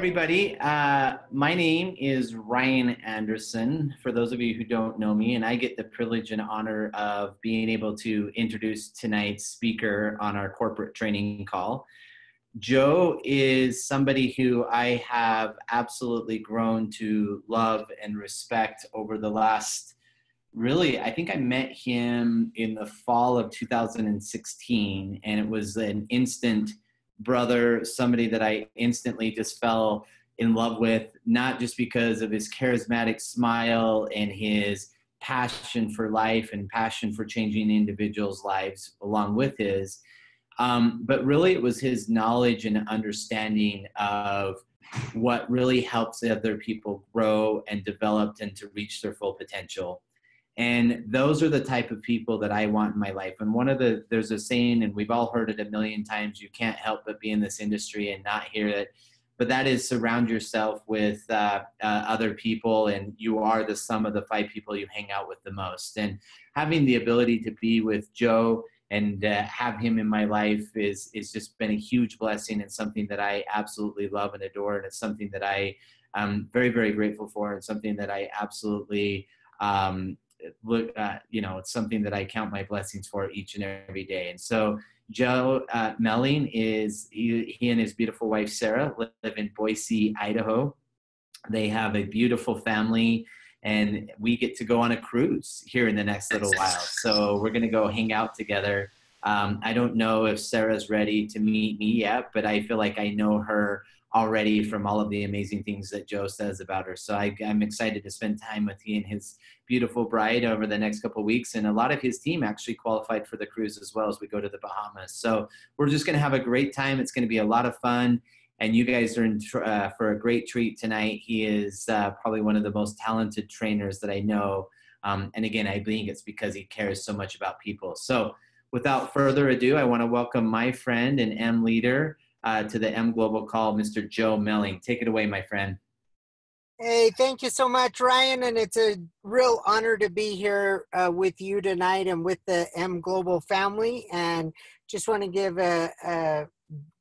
everybody. My name is Ryan Anderson, for those of you who don't know me, and I get the privilege and honor of being able to introduce tonight's speaker on our corporate training call. Joe is somebody who I have absolutely grown to love and respect over the last, really, I think I met him in the fall of 2016, and it was an instant brother, somebody that I instantly just fell in love with, not just because of his charismatic smile and his passion for life and passion for changing individuals' lives along with his, but really it was his knowledge and understanding of what really helps other people grow and develop and to reach their full potential. And those are the type of people that I want in my life. And there's a saying, and we've all heard it a million times, you can't help but be in this industry and not hear it. But that is surround yourself with other people, and you are the sum of the 5 people you hang out with the most. And having the ability to be with Joe and have him in my life is just been a huge blessing and something that I absolutely love and adore. And it's something that I am very, very grateful for, and something that I absolutely it's something that I count my blessings for each and every day. And so Joe Melling he and his beautiful wife, Sarah, live in Boise, Idaho. They have a beautiful family, and we get to go on a cruise here in the next little while. So we're going to go hang out together. I don't know if Sarah's ready to meet me yet, but I feel like I know her already from all of the amazing things that Joe says about her. So I'm excited to spend time with he and his beautiful bride over the next couple of weeks. And a lot of his team actually qualified for the cruise as well as we go to the Bahamas. So we're just going to have a great time. It's going to be a lot of fun. And you guys are in for a great treat tonight. He is probably one of the most talented trainers that I know. And again, I think it's because he cares so much about people. So without further ado, I want to welcome my friend and M leader to the M Global Call, Mr. Joe Melling. Take it away, my friend. Hey, thank you so much, Ryan. And it's a real honor to be here with you tonight and with the M Global family. And just want to give a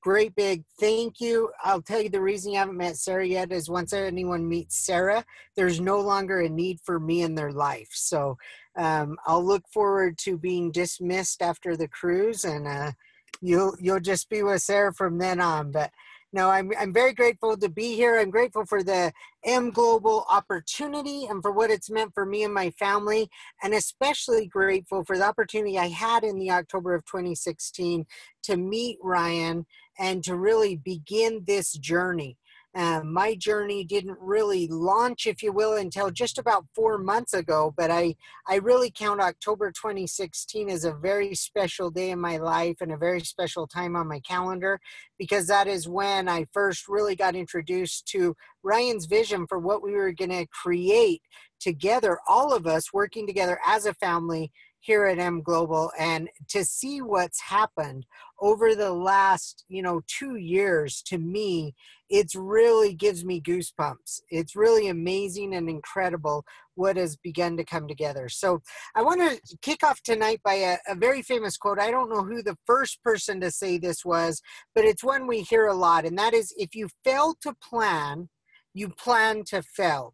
great big thank you. I'll tell you the reason you haven't met Sarah yet is once anyone meets Sarah, there's no longer a need for me in their life. So I'll look forward to being dismissed after the cruise, and you'll just be with Sarah from then on. But no, I'm very grateful to be here. I'm grateful for the M Global opportunity and for what it's meant for me and my family, and especially grateful for the opportunity I had in the October of 2016 to meet Ryan and to really begin this journey. My journey didn't really launch, if you will, until just about 4 months ago, but I really count October 2016 as a very special day in my life and a very special time on my calendar, because that is when I first really got introduced to Ryan's vision for what we were going to create together, all of us working together as a family here at M Global. And to see what's happened over the last 2 years, to me, it's really gives me goosebumps. It's really amazing and incredible what has begun to come together. So I want to kick off tonight by a very famous quote. I don't know who the first person to say this was, but it's one we hear a lot. And that is, if you fail to plan, you plan to fail.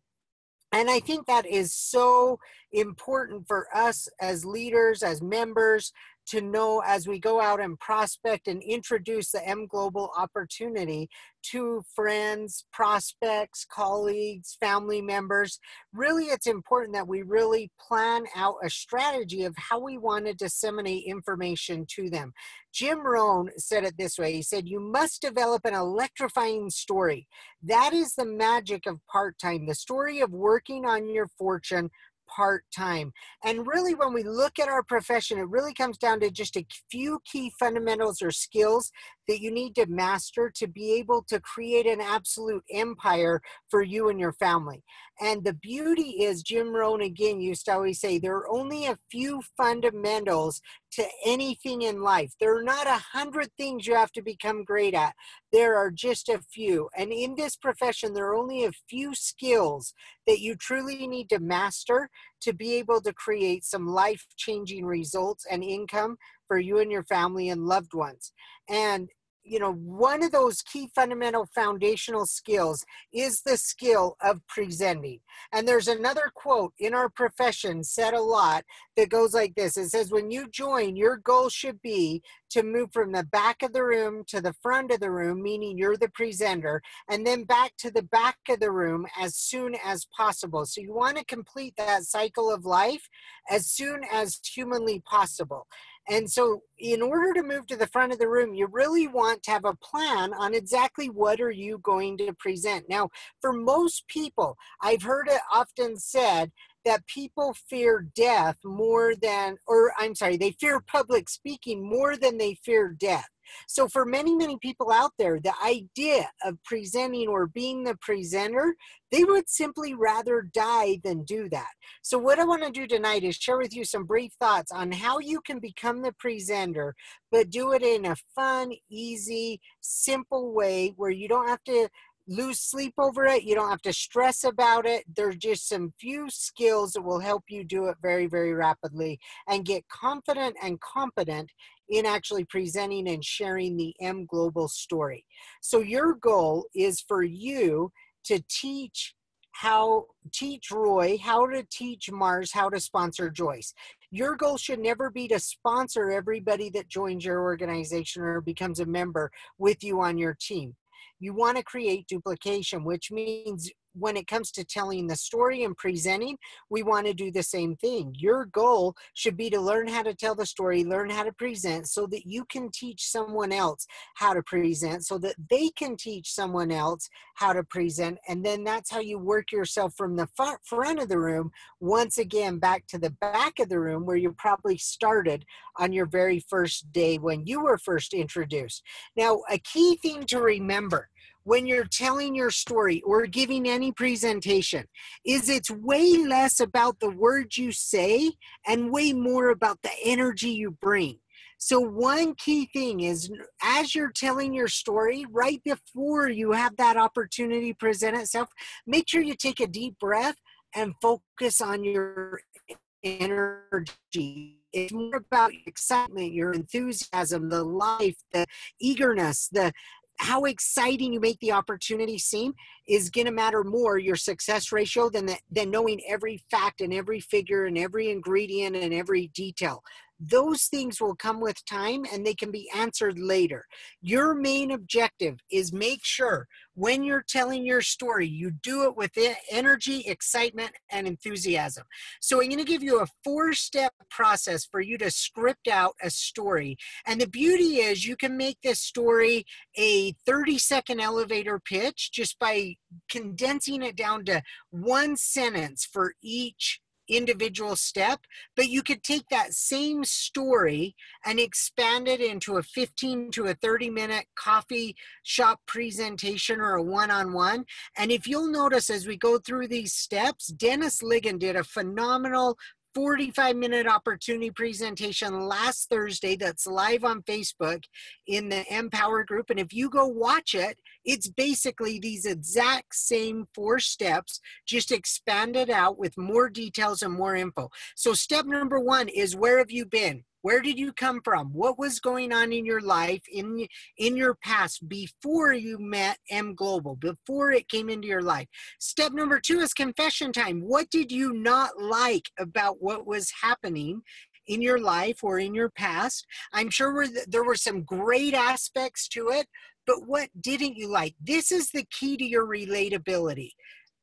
And I think that is so important for us as leaders, as members, to know as we go out and prospect and introduce the M Global opportunity to friends, prospects, colleagues, family members. Really, it's important that we really plan out a strategy of how we want to disseminate information to them. Jim Rohn said it this way. He said, you must develop an electrifying story. That is the magic of part-time, the story of working on your fortune part-time. And really, when we look at our profession, it really comes down to just a few key fundamentals or skills that you need to master to be able to create an absolute empire for you and your family. And the beauty is, Jim Rohn again used to always say, there are only a few fundamentals to anything in life. There are not 100 things you have to become great at. There are just a few. And in this profession, there are only a few skills that you truly need to master to be able to create some life-changing results and income for you and your family and loved ones. And one of those key fundamental foundational skills is the skill of presenting. And there's another quote in our profession said a lot that goes like this. It says, when you join, your goal should be to move from the back of the room to the front of the room, meaning you're the presenter, and then back to the back of the room as soon as possible. So you want to complete that cycle of life as soon as humanly possible. And so in order to move to the front of the room, you really want to have a plan on exactly what are you going to present. Now, for most people, I've heard it often said that people fear death more than, or I'm sorry, they fear public speaking more than they fear death. So for many, many people out there, the idea of presenting or being the presenter, they would simply rather die than do that. So what I want to do tonight is share with you some brief thoughts on how you can become the presenter, but do it in a fun, easy, simple way where you don't have to lose sleep over it. You don't have to stress about it. There's just some few skills that will help you do it very, very rapidly and get confident and competent in actually presenting and sharing the M Global story. So your goal is for you to teach Roy how to teach Mars how to sponsor Joyce. Your goal should never be to sponsor everybody that joins your organization or becomes a member with you on your team. You want to create duplication, which means when it comes to telling the story and presenting, we want to do the same thing. Your goal should be to learn how to tell the story, learn how to present so that you can teach someone else how to present, so that they can teach someone else how to present. And then that's how you work yourself from the front of the room, once again, back to the back of the room where you probably started on your very first day when you were first introduced. Now, a key thing to remember when you're telling your story or giving any presentation is it's way less about the words you say and way more about the energy you bring. So one key thing is as you're telling your story, right before you have that opportunity present itself, make sure you take a deep breath and focus on your energy. It's more about your excitement, your enthusiasm, the life, the eagerness, how exciting you make the opportunity seem is going to matter more, your success ratio, than knowing every fact and every figure and every ingredient and every detail. Those things will come with time and they can be answered later. Your main objective is make sure when you're telling your story, you do it with energy, excitement, and enthusiasm. So I'm going to give you a 4-step process for you to script out a story. And the beauty is you can make this story a 30-second elevator pitch just by condensing it down to one sentence for each individual step, but you could take that same story and expand it into a 15 to a 30-minute coffee shop presentation or a one-on-one. And if you'll notice as we go through these steps, Dennis Ligon did a phenomenal 45-minute opportunity presentation last Thursday that's live on Facebook in the Empower group. And if you go watch it, it's basically these exact same 4 steps, just expanded out with more details and more info. So step number 1 is, where have you been? Where did you come from? What was going on in your life, in your past, before you met M Global, before it came into your life? Step number 2 is confession time. What did you not like about what was happening in your life or in your past? I'm sure there were some great aspects to it, but what didn't you like? This is the key to your relatability.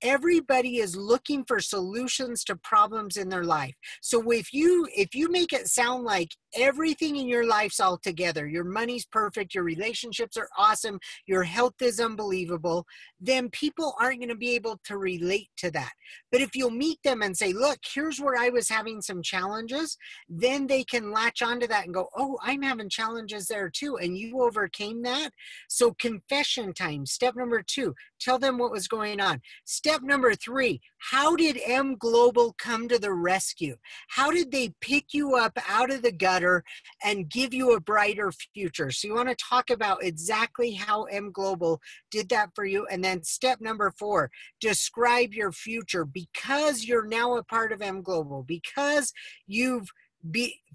Everybody is looking for solutions to problems in their life. So if you make it sound like everything in your life's all together, your money's perfect, your relationships are awesome, your health is unbelievable, then people aren't going to be able to relate to that. But if you'll meet them and say, look, here's where I was having some challenges, then they can latch onto that and go, oh, I'm having challenges there too, and you overcame that. So confession time, step number 2, tell them what was going on. Step number 3, how did M Global come to the rescue? How did they pick you up out of the gutter and give you a brighter future? So you want to talk about exactly how M Global did that for you. And then step number 4, describe your future, because you're now a part of M Global, because you've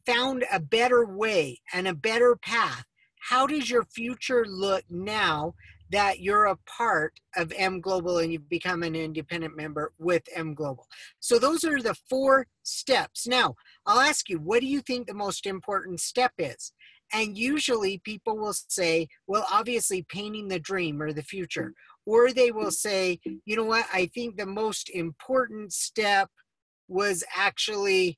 found a better way and a better path. how does your future look now that you're a part of M Global and you've become an independent member with M Global? So those are the 4 steps. Now, I'll ask you, what do you think the most important step is? And usually people will say, well, obviously painting the dream or the future. Or they will say, you know what, I think the most important step was actually,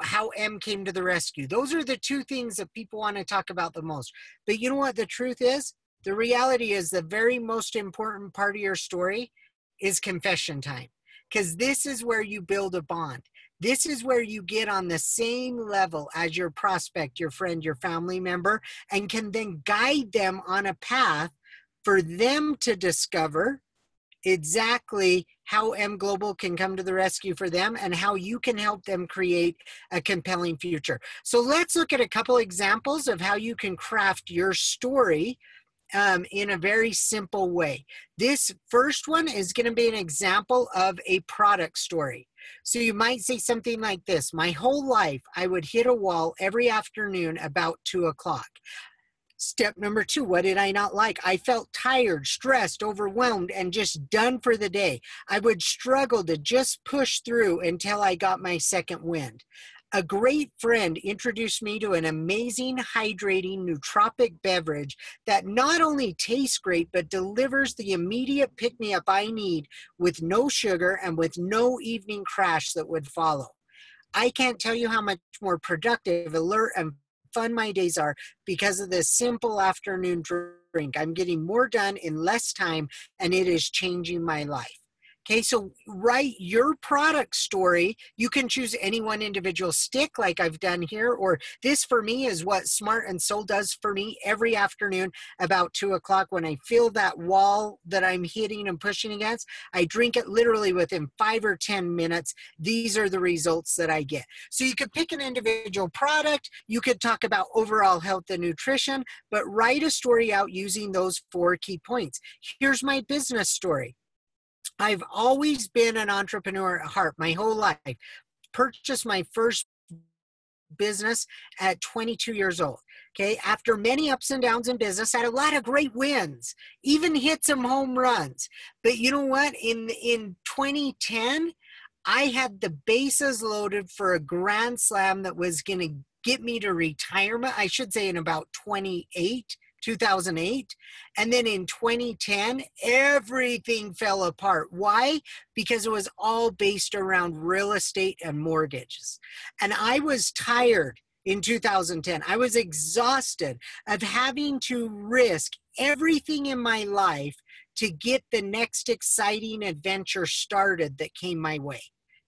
how M came to the rescue. Those are the 2 things that people want to talk about the most. But you know what the truth is? The reality is the very most important part of your story is confession time. Because this is where you build a bond. This is where you get on the same level as your prospect, your friend, your family member, and can then guide them on a path for them to discover exactly how M Global can come to the rescue for them and how you can help them create a compelling future. So let's look at a couple examples of how you can craft your story in a very simple way. This first one is going to be an example of a product story. So you might say something like this: my whole life, I would hit a wall every afternoon about 2 o'clock. Step number 2, what did I not like? I felt tired, stressed, overwhelmed, and just done for the day. I would struggle to just push through until I got my second wind. A great friend introduced me to an amazing, hydrating, nootropic beverage that not only tastes great, but delivers the immediate pick-me-up I need with no sugar and with no evening crash that would follow. I can't tell you how much more productive, alert, and fun my days are because of this simple afternoon drink. I'm getting more done in less time, and it is changing my life. Okay, so write your product story. You can choose any one individual stick like I've done here, or this for me is what Smart and Soul does for me every afternoon about 2 o'clock when I feel that wall that I'm hitting and pushing against. I drink it literally within 5 or 10 minutes. These are the results that I get. So you could pick an individual product. You could talk about overall health and nutrition, but write a story out using those 4 key points. Here's my business story. I've always been an entrepreneur at heart my whole life. Purchased my first business at 22 years old. Okay. After many ups and downs in business, I had a lot of great wins, even hit some home runs. But you know what? In 2010, I had the bases loaded for a grand slam that was going to get me to retirement. I should say in about 2008. And then in 2010, everything fell apart. Why? Because it was all based around real estate and mortgages. And I was tired in 2010. I was exhausted of having to risk everything in my life to get the next exciting adventure started that came my way.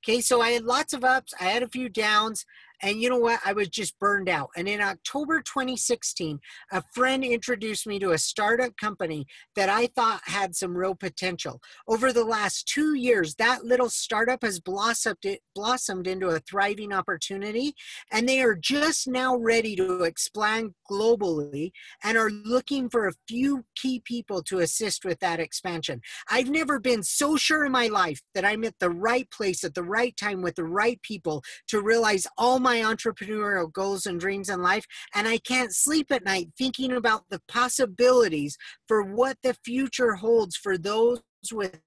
Okay, so I had lots of ups, I had a few downs, and you know what? I was just burned out. And in October 2016, a friend introduced me to a startup company that I thought had some real potential. Over the last 2 years, that little startup has blossomed into a thriving opportunity, and they are just now ready to expand globally and are looking for a few key people to assist with that expansion. I've never been so sure in my life that I'm at the right place at the right time with the right people to realize all my entrepreneurial goals and dreams in life. And I can't sleep at night thinking about the possibilities for what the future holds for those with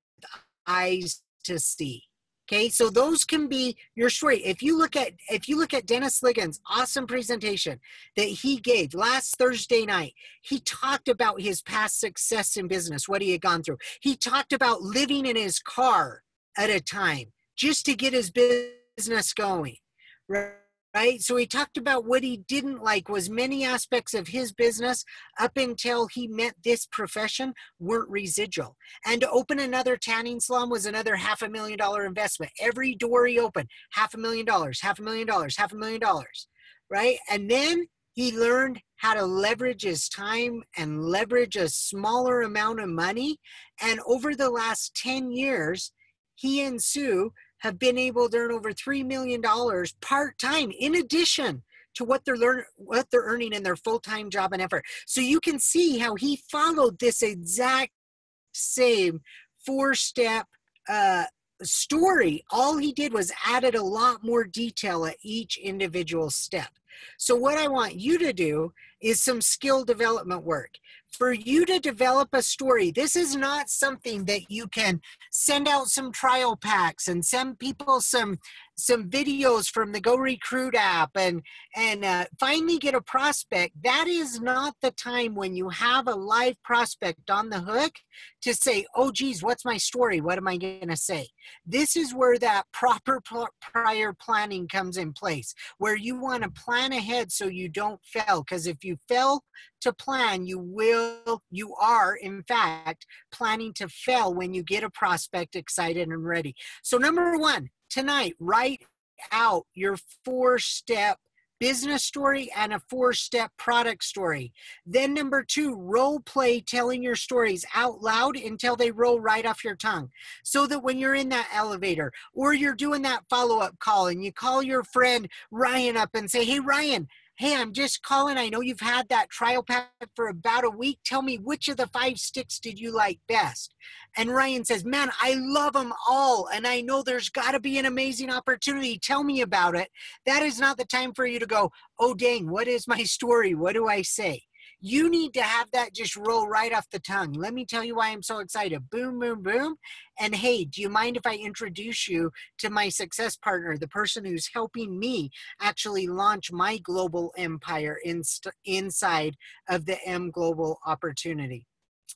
eyes to see. Okay, so those can be your story. If you look at Dennis Ligon's awesome presentation that he gave last Thursday night, he talked about his past success in business, what he had gone through. He talked about living in his car at a time just to get his business going, right? So he talked about what he didn't like was many aspects of his business up until he met this profession weren't residual. And to open another tanning salon was another $500,000 investment. Every door he opened, $500,000, $500,000, $500,000, right? And then he learned how to leverage his time and leverage a smaller amount of money. And over the last 10 years, he and Sue have been able to earn over $3 million part-time in addition to what they're earning in their full-time job and effort. So you can see how he followed this exact same 4-step story. All he did was added a lot more detail at each individual step. So what I want you to do is some skill development work. For you to develop a story, this is not something that you can send out some trial packs and send people some videos from the Go Recruit app and finally get a prospect. That is not the time when you have a live prospect on the hook to say, oh geez, what's my story? What am I going to say? This is where that proper prior planning comes in place, where you want to plan ahead so you don't fail. Because if you fail to plan, you are in fact planning to fail when you get a prospect excited and ready. So number one, tonight, write out your 4-step business story and a 4-step product story. Then number two, role play telling your stories out loud until they roll right off your tongue. So that when you're in that elevator or you're doing that follow-up call and you call your friend Ryan up and say, hey Ryan, hey, I'm just calling. I know you've had that trial pack for about a week. Tell me, which of the 5 sticks did you like best? And Ryan says, man, I love them all. And I know there's got to be an amazing opportunity. Tell me about it. That is not the time for you to go, oh, dang, what is my story? What do I say? You need to have that just roll right off the tongue. Let me tell you why I'm so excited. Boom, boom, boom. And hey, do you mind if I introduce you to my success partner, the person who's helping me actually launch my global empire inside of the M Global opportunity?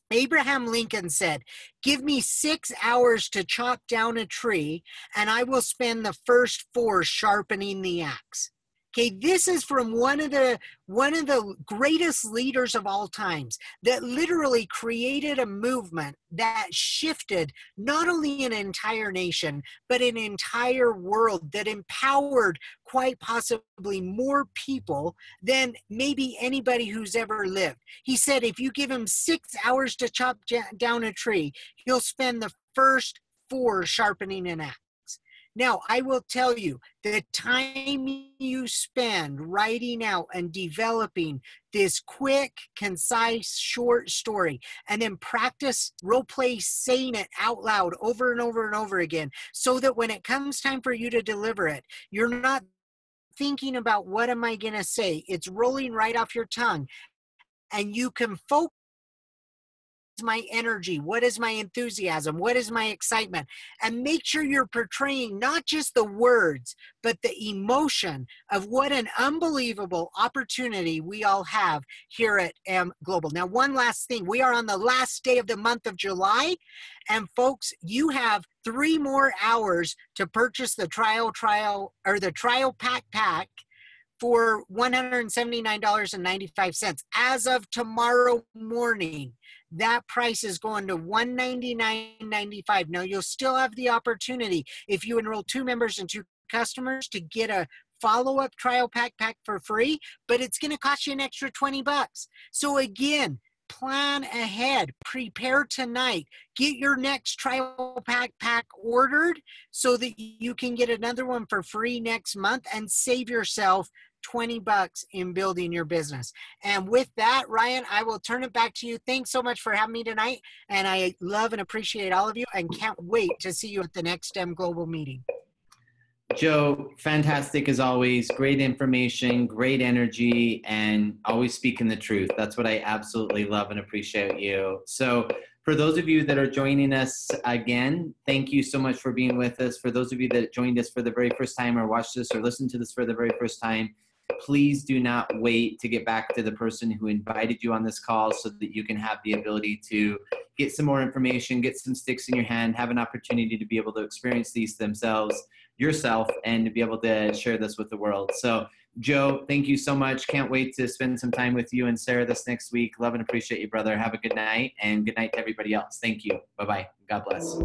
Abraham Lincoln said, give me 6 hours to chop down a tree, and I will spend the first 4 sharpening the axe. Okay, this is from one of the greatest leaders of all times that literally created a movement that shifted not only an entire nation, but an entire world, that empowered quite possibly more people than maybe anybody who's ever lived. He said, if you give him 6 hours to chop down a tree, he'll spend the first 4 sharpening an axe. Now, I will tell you, the time you spend writing out and developing this quick, concise, short story, and then practice role play saying it out loud over and over and over again, so that when it comes time for you to deliver it, you're not thinking about what am I going to say. It's rolling right off your tongue, and you can focus my energy, what is my enthusiasm, what is my excitement, and make sure you're portraying not just the words, but the emotion of what an unbelievable opportunity we all have here at M Global. Now, one last thing, we are on the last day of the month of July, and folks, you have 3 more hours to purchase the trial pack for $179.95. As of tomorrow morning, that price is going to $199.95. Now, you'll still have the opportunity, if you enroll 2 members and 2 customers, to get a follow-up trial pack for free, but it's going to cost you an extra $20. So again, plan ahead, prepare tonight, get your next trial pack ordered so that you can get another one for free next month and save yourself $20 in building your business. And with that, Ryan, I will turn it back to you. Thanks so much for having me tonight. And I love and appreciate all of you and can't wait to see you at the next M Global meeting. Joe, fantastic as always. Great information, great energy, and always speaking the truth. That's what I absolutely love and appreciate you. So for those of you that are joining us again, thank you so much for being with us. For those of you that joined us for the very first time or watched this or listened to this for the very first time, please do not wait to get back to the person who invited you on this call so that you can have the ability to get some more information, get some sticks in your hand, have an opportunity to be able to experience these yourself, and to be able to share this with the world. So Joe, thank you so much. Can't wait to spend some time with you and Sarah this next week. Love and appreciate you, brother. Have a good night, and good night to everybody else. Thank you. Bye-bye. God bless.